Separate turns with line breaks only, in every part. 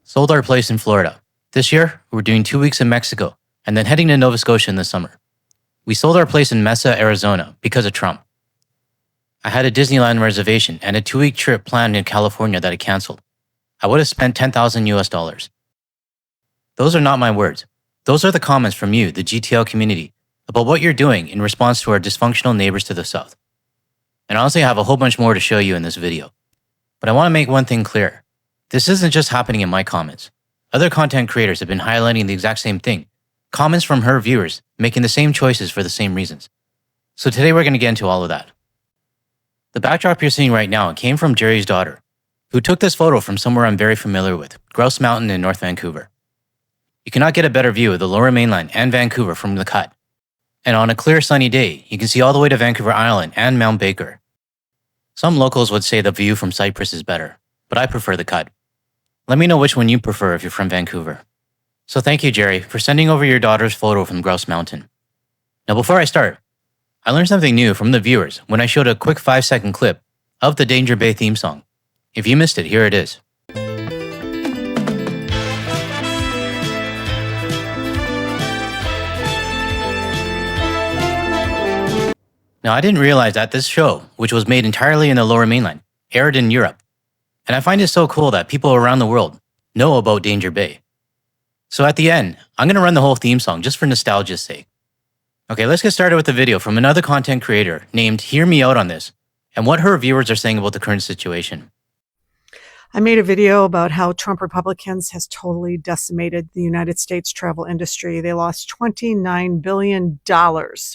Sold our place in Florida. This year, we're doing 2 weeks in Mexico and then heading to Nova Scotia in the summer. We sold our place in Mesa, Arizona because of Trump. I had a Disneyland reservation and a 2-week trip planned in California that I canceled. I would have spent 10,000 US dollars. Those are not my words. Those are the comments from you, the GTL community, about what you're doing in response to our dysfunctional neighbors to the south. And honestly, I have a whole bunch more to show you in this video. But I want to make one thing clear. This isn't just happening in my comments. Other content creators have been highlighting the exact same thing. Comments from her viewers making the same choices for the same reasons. So today we're going to get into all of that. The backdrop you're seeing right now came from Jerry's daughter, who took this photo from somewhere I'm very familiar with, Grouse Mountain in North Vancouver. You cannot get a better view of the Lower Mainland and Vancouver from the cut. And on a clear sunny day, you can see all the way to Vancouver Island and Mount Baker. Some locals would say the view from Cypress is better, but I prefer the cut. Let me know which one you prefer if you're from Vancouver. So thank you, Jerry, for sending over your daughter's photo from Grouse Mountain. Now before I start, I learned something new from the viewers when I showed a quick 5-second clip of the Danger Bay theme song. If you missed it, here it is. Now I didn't realize that this show, which was made entirely in the Lower Mainland, aired in Europe. And I find it so cool that people around the world know about Danger Bay. So at the end, I'm going to run the whole theme song just for nostalgia's sake. Okay, let's get started with the video from another content creator named Hear Me Out on This and what her viewers are saying about the current situation.
I made a video about how Trump Republicans has totally decimated the United States travel industry. They lost $29 billion,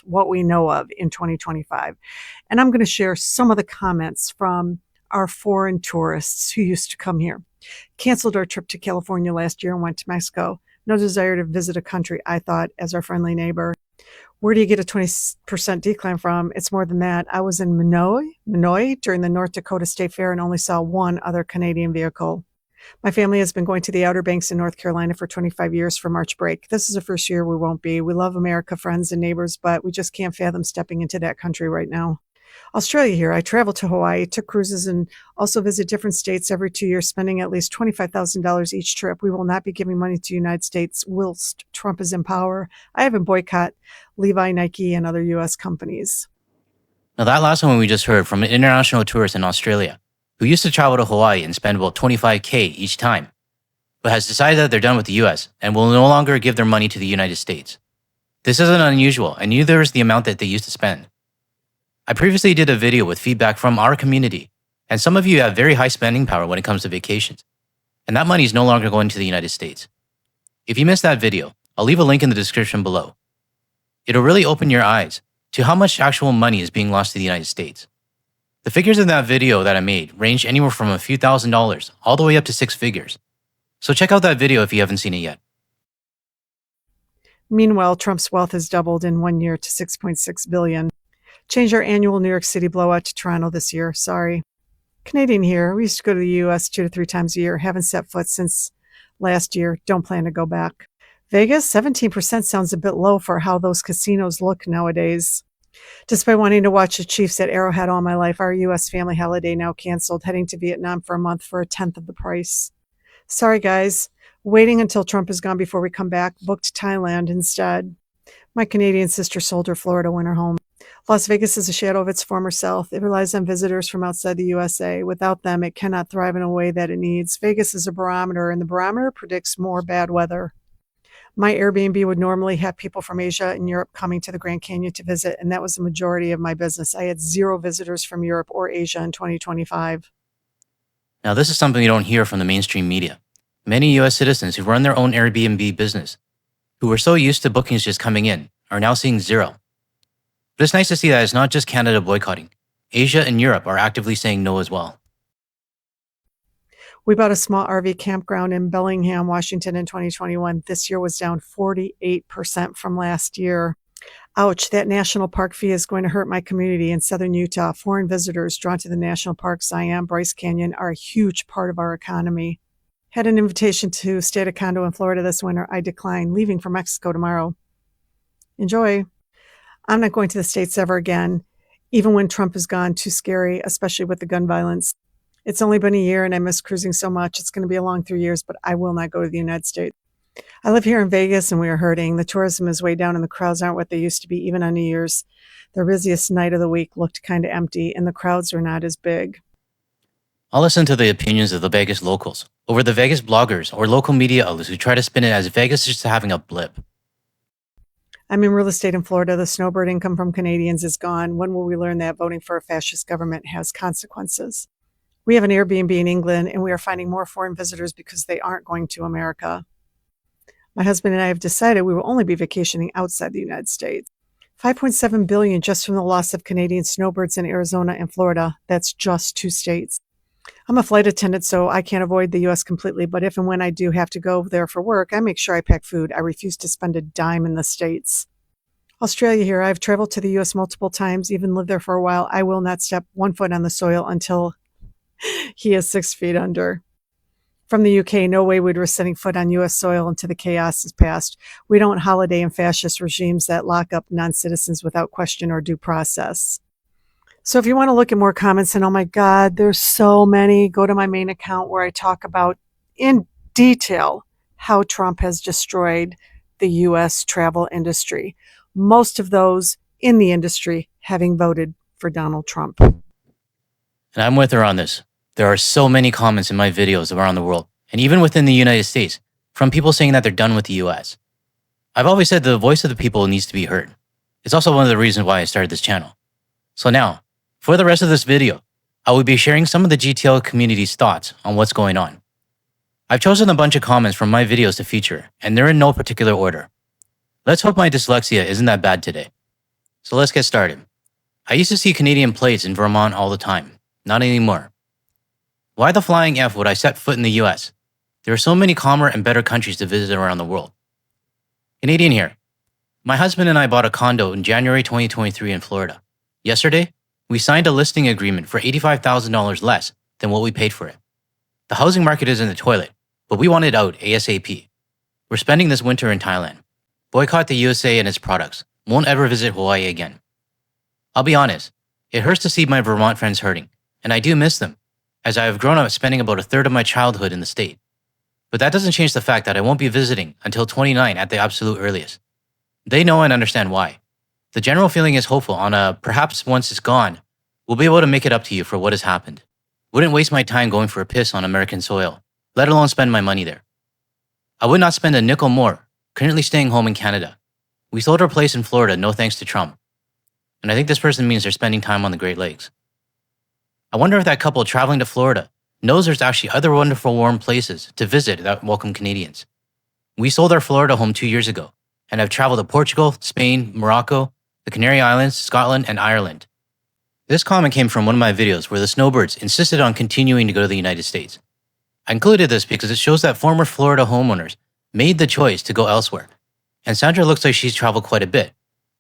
what we know of, in 2025. And I'm going to share some of the comments from our foreign tourists who used to come here. Canceled our trip to California last year and went to Mexico. No desire to visit a country I thought as our friendly neighbor. Where do you get a 20% decline from? It's more than that. I was in Minoy during the North Dakota State Fair and only saw one other Canadian vehicle. My family has been going to the Outer Banks in North Carolina for 25 years for March break. This is the first year we won't be. We love America, friends and neighbors, but we just can't fathom stepping into that country right now. Australia here. I travel to Hawaii, took cruises, and also visit different states every 2 years, spending at least $25,000 each trip. We will not be giving money to the United States whilst Trump is in power. I have a boycott Levi, Nike, and other U.S. companies.
Now that last one we just heard from an international tourist in Australia who used to travel to Hawaii and spend about $25,000 each time, but has decided that they're done with the U.S. and will no longer give their money to the United States. This isn't unusual, and neither is the amount that they used to spend. I previously did a video with feedback from our community, and some of you have very high spending power when it comes to vacations, and that money is no longer going to the United States. If you missed that video, I'll leave a link in the description below. It'll really open your eyes to how much actual money is being lost to the United States. The figures in that video that I made range anywhere from a few $1,000s all the way up to 6 figures. So check out that video if you haven't seen it yet.
Meanwhile, Trump's wealth has doubled in 1 year to $6.6 billion. Changed our annual New York City blowout to Toronto this year. Sorry. Canadian here. We used to go to the U.S. 2 to 3 times a year. Haven't set foot since last year. Don't plan to go back. Vegas, 17% sounds a bit low for how those casinos look nowadays. Despite wanting to watch the Chiefs at Arrowhead all my life, our U.S. family holiday now canceled, heading to Vietnam for a month for a tenth of the price. Sorry, guys. Waiting until Trump is gone before we come back. Booked Thailand instead. My Canadian sister sold her Florida winter home. Las Vegas is a shadow of its former self. It relies on visitors from outside the USA. Without them, it cannot thrive in a way that it needs. Vegas is a barometer, and the barometer predicts more bad weather. My Airbnb would normally have people from Asia and Europe coming to the Grand Canyon to visit, and that was the majority of my business. I had 0 visitors from Europe or Asia in 2025.
Now this is something you don't hear from the mainstream media. Many US citizens who run their own Airbnb business, who were so used to bookings just coming in, are now seeing 0. But it's nice to see that it's not just Canada boycotting. Asia and Europe are actively saying no as well.
We bought a small RV campground in Bellingham, Washington in 2021. This year was down 48% from last year. Ouch, that national park fee is going to hurt my community in southern Utah. Foreign visitors drawn to the national parks, Zion, Bryce Canyon, are a huge part of our economy. Had an invitation to stay at a condo in Florida this winter. I declined, leaving for Mexico tomorrow. Enjoy. I'm not going to the States ever again. Even when Trump is gone, too scary, especially with the gun violence. It's only been a year and I miss cruising so much. It's going to be a long 3 years, but I will not go to the United States. I live here in Vegas and we are hurting. The tourism is way down and the crowds aren't what they used to be, even on New Year's. The busiest night of the week looked kind of empty and the crowds are not as big.
I'll listen to the opinions of the Vegas locals over the Vegas bloggers or local media outlets who try to spin it as Vegas is just having a blip.
I'm in real estate in Florida. The snowbird income from Canadians is gone. When will we learn that voting for a fascist government has consequences? We have an Airbnb in England and we are finding more foreign visitors because they aren't going to America. My husband and I have decided we will only be vacationing outside the United States. $5.7 billion just from the loss of Canadian snowbirds in Arizona and Florida. That's just 2 states. I'm a flight attendant, so I can't avoid the U.S. completely, but if and when I do have to go there for work, I make sure I pack food. I refuse to spend a dime in the States. Australia here. I've traveled to the U.S. multiple times, even lived there for a while. I will not step 1 foot on the soil until he is 6 feet under. From the UK, no way we'd risk setting foot on U.S. soil until the chaos is past. We don't holiday in fascist regimes that lock up non-citizens without question or due process. So if you want to look at more comments, and oh my God, there's so many, go to my main account where I talk about in detail how Trump has destroyed the U.S. travel industry. Most of those in the industry having voted for Donald Trump.
And I'm with her on this. There are so many comments in my videos around the world, and even within the United States, from people saying that they're done with the US. I've always said the voice of the people needs to be heard. It's also one of the reasons why I started this channel. So now, for the rest of this video, I will be sharing some of the GTL community's thoughts on what's going on. I've chosen a bunch of comments from my videos to feature, and they're in no particular order. Let's hope my dyslexia isn't that bad today. So let's get started. I used to see Canadian plates in Vermont all the time. Not anymore. Why the flying F would I set foot in the US? There are so many calmer and better countries to visit around the world. Canadian here. My husband and I bought a condo in January 2023 in Florida. Yesterday, we signed a listing agreement for $85,000 less than what we paid for it. The housing market is in the toilet, but we want it out ASAP. We're spending this winter in Thailand. Boycott the USA and its products. Won't ever visit Hawaii again. I'll be honest, it hurts to see my Vermont friends hurting, and I do miss them, as I have grown up spending about a third of my childhood in the state. But that doesn't change the fact that I won't be visiting until 29 at the absolute earliest. They know and understand why. The general feeling is hopeful on a perhaps once it's gone, we'll be able to make it up to you for what has happened. Wouldn't waste my time going for a piss on American soil, let alone spend my money there. I would not spend a nickel more, currently staying home in Canada. We sold our place in Florida, no thanks to Trump. And I think this person means they're spending time on the Great Lakes. I wonder if that couple traveling to Florida knows there's actually other wonderful warm places to visit that welcome Canadians. We sold our Florida home 2 years ago and have traveled to Portugal, Spain, Morocco, the Canary Islands, Scotland, and Ireland. This comment came from one of my videos where the snowbirds insisted on continuing to go to the United States. I included this because it shows that former Florida homeowners made the choice to go elsewhere, and Sandra looks like she's traveled quite a bit,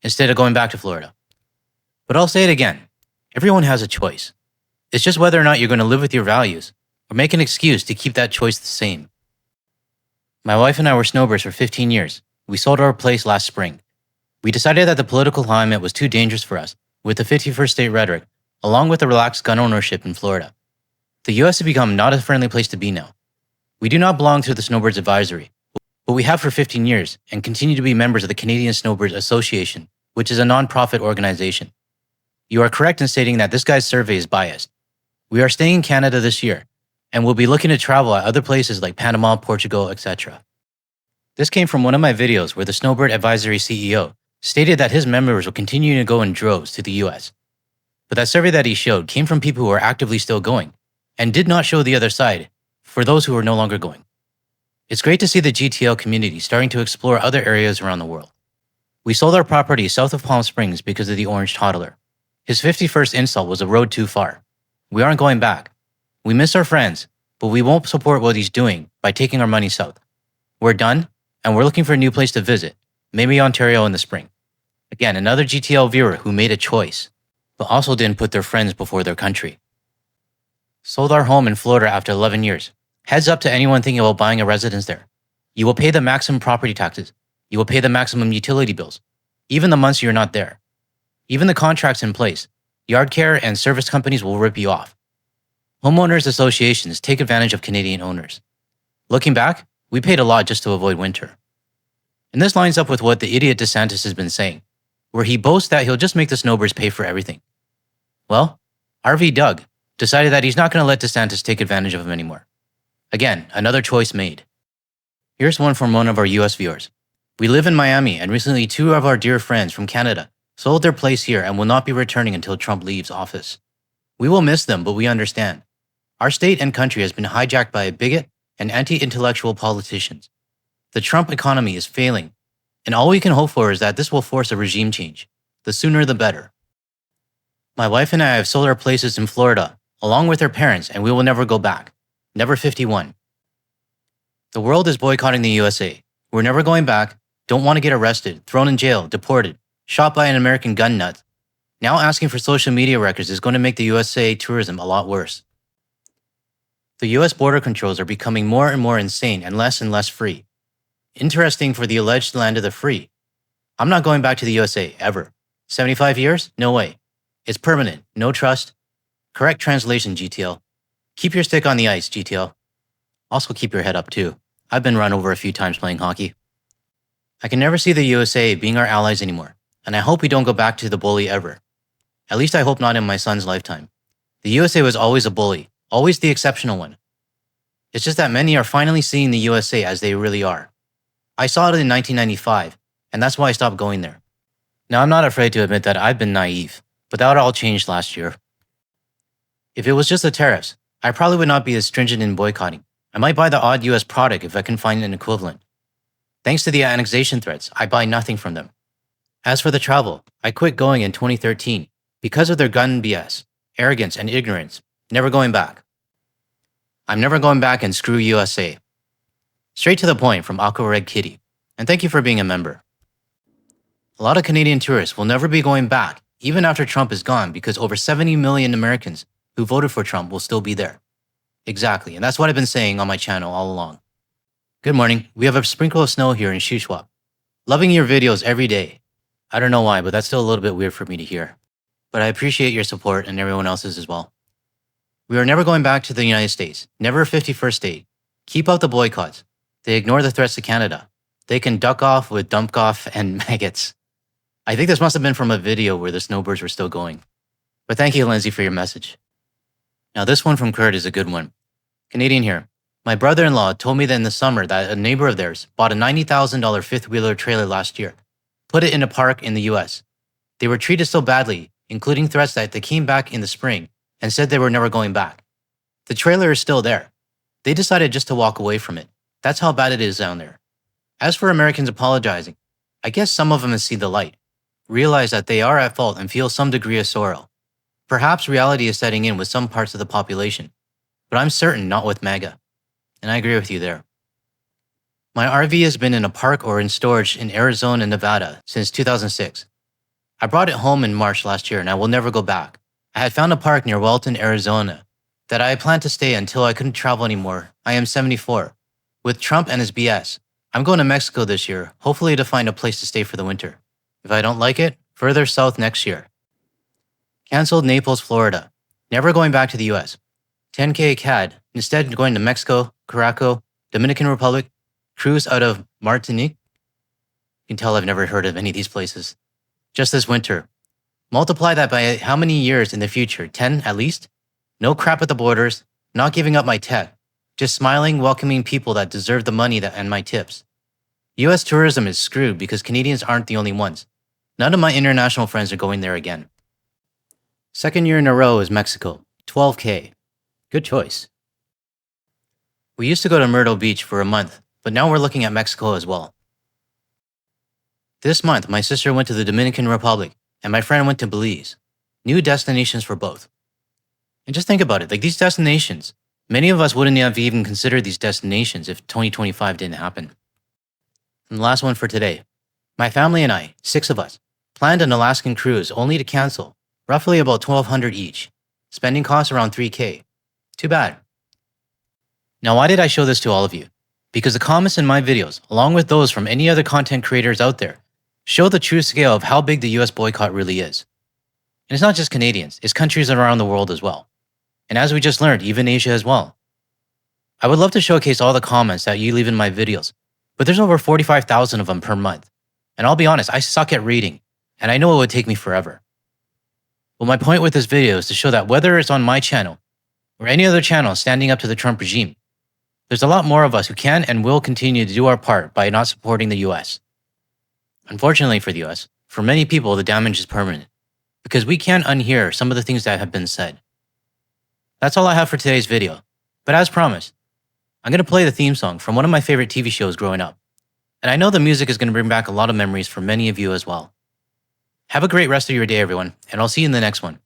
instead of going back to Florida. But I'll say it again, everyone has a choice. It's just whether or not you're going to live with your values, or make an excuse to keep that choice the same. My wife and I were snowbirds for 15 years. We sold our place last spring. We decided that the political climate was too dangerous for us, with the 51st state rhetoric, along with the relaxed gun ownership in Florida. The US has become not a friendly place to be now. We do not belong to the Snowbirds Advisory, but we have for 15 years and continue to be members of the Canadian Snowbirds Association, which is a non-profit organization. You are correct in stating that this guy's survey is biased. We are staying in Canada this year, and we'll be looking to travel at other places like Panama, Portugal, etc. This came from one of my videos where the Snowbird Advisory CEO stated that his members will continue to go in droves to the US. But that survey that he showed came from people who are actively still going, and did not show the other side for those who are no longer going. It's great to see the GTL community starting to explore other areas around the world. We sold our property south of Palm Springs because of the orange toddler. His 51st insult was a road too far. We aren't going back. We miss our friends, but we won't support what he's doing by taking our money south. We're done, and we're looking for a new place to visit, maybe Ontario in the spring. Again, another GTL viewer who made a choice, but also didn't put their friends before their country. Sold our home in Florida after 11 years. Heads up to anyone thinking about buying a residence there. You will pay the maximum property taxes. You will pay the maximum utility bills, even the months you're not there. Even the contracts in place, yard care and service companies will rip you off. Homeowners associations take advantage of Canadian owners. Looking back, we paid a lot just to avoid winter. And this lines up with what the idiot DeSantis has been saying, where he boasts that he'll just make the snowbirds pay for everything. Well, RV Doug decided that he's not going to let DeSantis take advantage of him anymore. Again, another choice made. Here's one from one of our US viewers. We live in Miami, and recently 2 of our dear friends from Canada sold their place here and will not be returning until Trump leaves office. We will miss them, but we understand. Our state and country has been hijacked by a bigot and anti-intellectual politicians. The Trump economy is failing, and all we can hope for is that this will force a regime change. The sooner the better. My wife and I have sold our places in Florida, along with our parents, and we will never go back. Never 51. The world is boycotting the USA. We're never going back, don't want to get arrested, thrown in jail, deported, shot by an American gun nut. Now asking for social media records is going to make the USA tourism a lot worse. The US border controls are becoming more and more insane and less free. Interesting for the alleged land of the free. I'm not going back to the USA, ever. 75 years? No way. It's permanent, no trust. Correct translation, GTL. Keep your stick on the ice, GTL. Also keep your head up too. I've been run over a few times playing hockey. I can never see the USA being our allies anymore, and I hope we don't go back to the bully ever. At least I hope not in my son's lifetime. The USA was always a bully, always the exceptional one. It's just that many are finally seeing the USA as they really are. I saw it in 1995, and that's why I stopped going there. Now, I'm not afraid to admit that I've been naive, but that all changed last year. If it was just the tariffs, I probably would not be as stringent in boycotting. I might buy the odd US product if I can find an equivalent. Thanks to the annexation threats, I buy nothing from them. As for the travel, I quit going in 2013 because of their gun BS, arrogance, and ignorance, never going back. I'm never going back, and screw USA. Straight to the point from Aqua Red Kitty, and thank you for being a member. A lot of Canadian tourists will never be going back, even after Trump is gone, because over 70 million Americans who voted for Trump will still be there. Exactly, and that's what I've been saying on my channel all along. Good morning, we have a sprinkle of snow here in Shuswap. Loving your videos every day. I don't know why, but that's still a little bit weird for me to hear. But I appreciate your support and everyone else's as well. We are never going back to the United States, never a 51st state. Keep out the boycotts. They ignore the threats to Canada. They can duck off with dump off and maggots. I think this must have been from a video where the snowbirds were still going. But thank you, Lindsay, for your message. Now this one from Kurt is a good one. Canadian here. My brother-in-law told me that in the summer that a neighbor of theirs bought a $90,000 fifth-wheeler trailer last year, put it in a park in the US. They were treated so badly, including threats that they came back in the spring and said they were never going back. The trailer is still there. They decided just to walk away from it. That's how bad it is down there. As for Americans apologizing, I guess some of them see the light, realize that they are at fault and feel some degree of sorrow. Perhaps reality is setting in with some parts of the population, but I'm certain not with MAGA. And I agree with you there. My RV has been in a park or in storage in Arizona and Nevada since 2006. I brought it home in March last year and I will never go back. I had found a park near Welton, Arizona that I had planned to stay until I couldn't travel anymore. I am 74. With Trump and his BS, I'm going to Mexico this year, hopefully to find a place to stay for the winter. If I don't like it, further south next year. Cancelled Naples, Florida. Never going back to the US. 10K CAD, instead going to Mexico, Caraco, Dominican Republic, cruise out of Martinique. You can tell I've never heard of any of these places. Just this winter. Multiply that by how many years in the future? 10 at least? No crap at the borders, not giving up my tech. Just smiling, welcoming people that deserve the money and my tips. US tourism is screwed because Canadians aren't the only ones. None of my international friends are going there again. Second year in a row is Mexico, 12K. Good choice. We used to go to Myrtle Beach for a month, but now we're looking at Mexico as well. This month, my sister went to the Dominican Republic, and my friend went to Belize. New destinations for both. And just think about it, like these destinations, many of us wouldn't have even considered these destinations if 2025 didn't happen. And the last one for today. My family and I, 6 of us, planned an Alaskan cruise only to cancel, roughly about $1,200 each, spending costs around $3K. Too bad. Now, why did I show this to all of you? Because the comments in my videos, along with those from any other content creators out there, show the true scale of how big the US boycott really is. And it's not just Canadians, it's countries around the world as well. And as we just learned, even Asia as well. I would love to showcase all the comments that you leave in my videos, but there's over 45,000 of them per month. And I'll be honest, I suck at reading, and I know it would take me forever. Well, my point with this video is to show that whether it's on my channel or any other channel standing up to the Trump regime, there's a lot more of us who can and will continue to do our part by not supporting the US. Unfortunately for the US, for many people, the damage is permanent, because we can't unhear some of the things that have been said. That's all I have for today's video, but as promised, I'm going to play the theme song from one of my favorite TV shows growing up. And I know the music is going to bring back a lot of memories for many of you as well. Have a great rest of your day, everyone, and I'll see you in the next one.